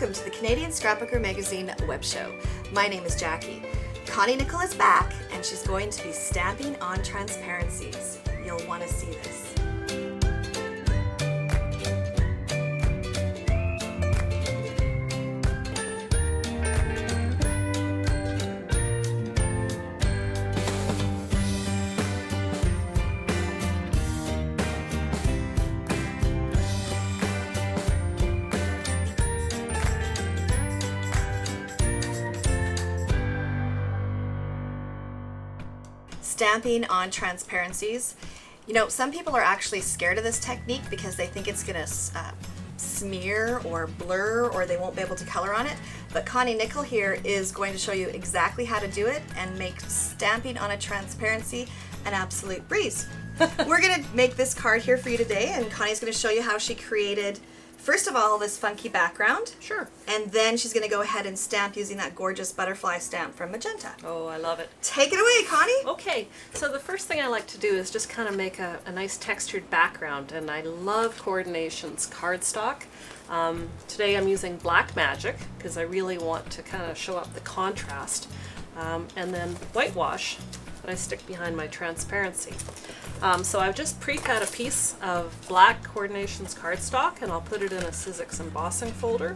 welcome to the Canadian Scrapbooker Magazine web show. My name is Jackie. Connie Nicol is back, and she's going to be stamping on transparencies. You'll want to see this. Stamping on transparencies. You know, some people are actually scared of this technique because they think it's going to smear or blur, or they won't be able to color on it. But Connie Nicol here is going to show you exactly how to do it and make stamping on a transparency an absolute breeze. We're going to make this card here for you today, and Connie's going to show you how she created, first of all, this funky background. Sure. And then she's going to go ahead and stamp using that gorgeous butterfly stamp from Magenta. Oh, I love it. Take it away, Connie. Okay, so the first thing I like to do is just kind of make a nice textured background, and I love Coordinations cardstock. Today I'm using Black Magic because I really want to kind of show up the contrast, and then whitewash that I stick behind my transparency. So I've just pre-cut a piece of black Coordinations cardstock, and I'll put it in a Sizzix embossing folder.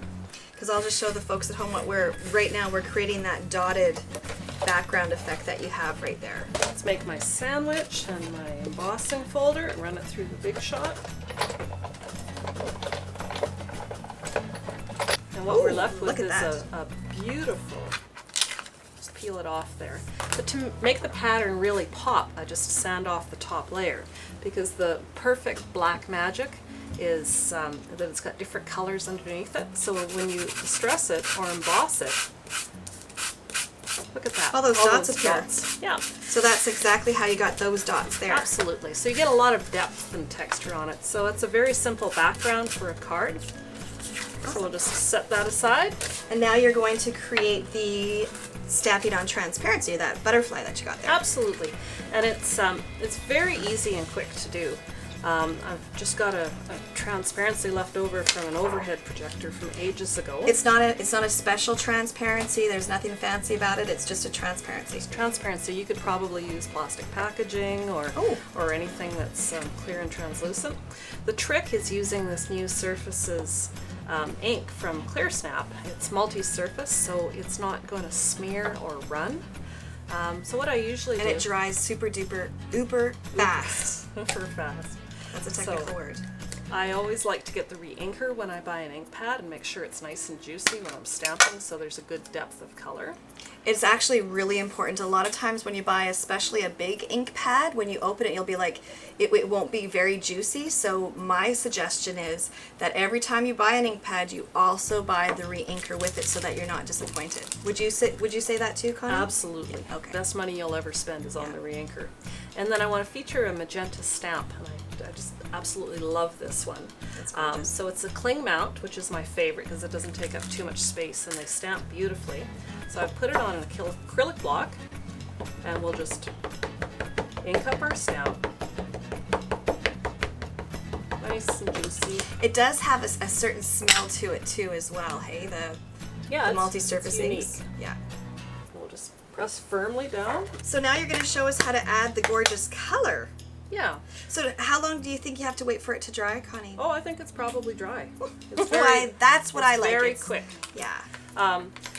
Because I'll just show the folks at home what right now we're creating that dotted background effect that you have right there. Let's make my sandwich and my embossing folder and run it through the Big Shot. And what we're left with is a beautiful, just peel it off there. But to make the pattern really pop, I just sand off the top layer, because the perfect Black Magic is that it's got different colors underneath it. So when you distress it or emboss it, look at that. All those dots appear. Yeah. So that's exactly how you got those dots there. Absolutely. So you get a lot of depth and texture on it. So it's a very simple background for a card. Awesome. So we'll just set that aside. And now you're going to create the stamping on transparency, that butterfly that you got there. Absolutely. And it's very easy and quick to do. I've just got a transparency left over from an overhead projector from ages ago. It's not a special transparency. There's nothing fancy about it. It's just a transparency. It's transparency. You could probably use plastic packaging or anything that's clear and translucent. The trick is using this new Surfaces ink from ClearSnap. It's multi-surface, so it's not going to smear or run. So what I usually do... And it dries super duper uber fast. Super fast. That's a technical word. I always like to get the re-inker when I buy an ink pad and make sure it's nice and juicy when I'm stamping, so there's a good depth of color. It's actually really important. A lot of times when you buy especially a big ink pad, when you open it, you'll be like, it won't be very juicy. So my suggestion is that every time you buy an ink pad, you also buy the re-inker with it so that you're not disappointed. Would you say that too, Connie? Absolutely. Yeah. Okay. Best money you'll ever spend is on the re-inker. And then I want to feature a Magenta stamp, and I just absolutely love this one. So it's a cling mount, which is my favorite because it doesn't take up too much space, and they stamp beautifully. So I've put it on an acrylic block, and we'll just ink up our stamp. Nice and juicy. It does have a certain smell to it too as well, hey? The multi-surface inks. Yeah. We'll just press firmly down. So now you're going to show us how to add the gorgeous color. Yeah. So how long do you think you have to wait for it to dry, Connie? Oh, I think it's probably dry. That's what I like. Very quick. Yeah.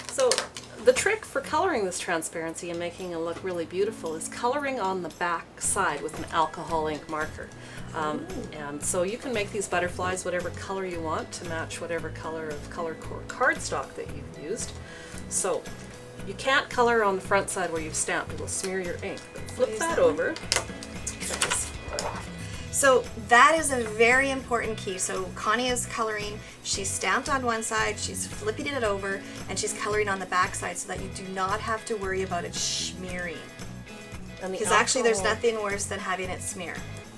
So the trick for coloring this transparency and making it look really beautiful is coloring on the back side with an alcohol ink marker. And so you can make these butterflies whatever color you want to match whatever color of color core cardstock that you've used. So you can't color on the front side where you've stamped. It'll smear your ink. But flip that over. So that is a very important key. So Connie is coloring, she's stamped on one side, she's flipping it over, and she's coloring on the back side so that you do not have to worry about it smearing. Because actually there's nothing worse than having it smear.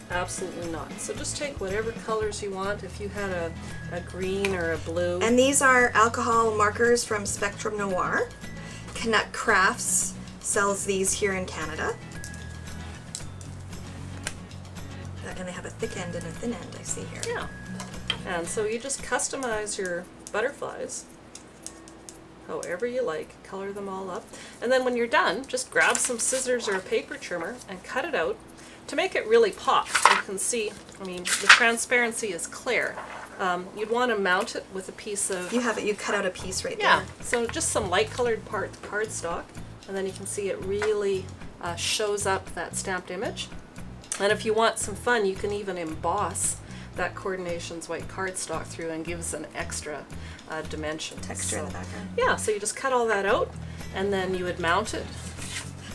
Absolutely not. So just take whatever colors you want. If you had a green or a blue. And these are alcohol markers from Spectrum Noir. Canuck Crafts sells these here in Canada. And they have a thick end and a thin end, I see here. Yeah. And so you just customize your butterflies however you like, color them all up. And then when you're done, just grab some scissors or a paper trimmer and cut it out to make it really pop. You can see, I mean, the transparency is clear. You'd want to mount it with a piece of... You cut out a piece right Yeah, there. so just some light colored cardstock, and then you can see it really shows up that stamped image. And if you want some fun, you can even emboss that Coordinations white cardstock through and gives an extra dimension. Texture in the background. Yeah, so you just cut all that out, and then you would mount it.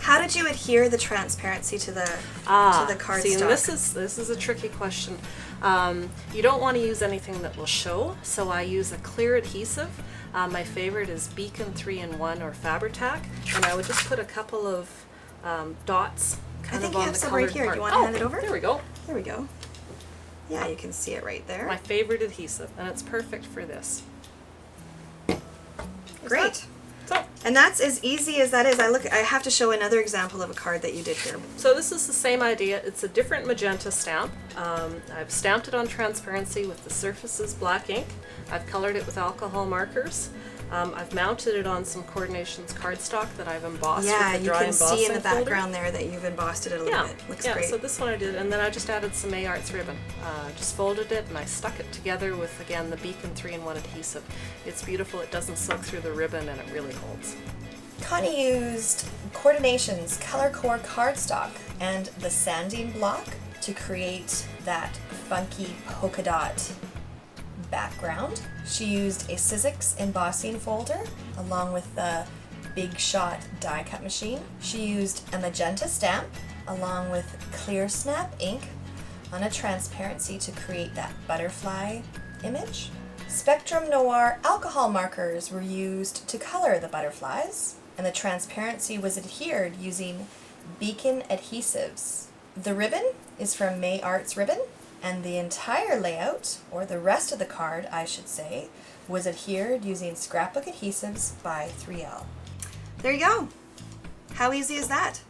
How did you adhere the transparency to the cardstock? See, and this is a tricky question. You don't want to use anything that will show, so I use a clear adhesive. My favorite is Beacon 3-in-1 or Fabri-Tac, and I would just put a couple of dots kind think of you on have the some colored right here. part. You want to hand it over? There we go. There we go. Yeah, you can see it right there. My favorite adhesive, and it's perfect for this. Great. So, And that's as easy as that is. I have to show another example of a card that you did here. so this is the same idea. It's a different magenta stamp. I've stamped it on transparency with the surface's black ink. I've colored it with alcohol markers. I've mounted it on some Coordinations cardstock that I've embossed Yeah, with the you dry can see in the embossing folder. background there that you've embossed it a little bit. Looks great. So this one I did, and then I just added some A-Arts ribbon. Just folded it and I stuck it together with, again, the Beacon 3-in-1 adhesive. It's beautiful, it doesn't soak through the ribbon, and it really holds. Connie used Coordinations Color Core cardstock and the sanding block to create that funky polka dot background. She used a Sizzix embossing folder along with the Big Shot die cut machine. She used a magenta stamp along with Clear Snap ink on a transparency to create that butterfly image. Spectrum Noir alcohol markers were used to color the butterflies, and the transparency was adhered using Beacon adhesives. The ribbon is from May Arts Ribbon, and the entire layout, or the rest of the card, I should say, was adhered using scrapbook adhesives by 3L. There you go. How easy is that?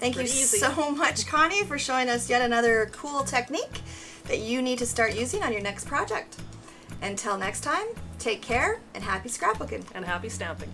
Thank you Pretty easy. so much, Connie, for showing us yet another cool technique that you need to start using on your next project. Until next time, take care and happy scrapbooking. And happy stamping.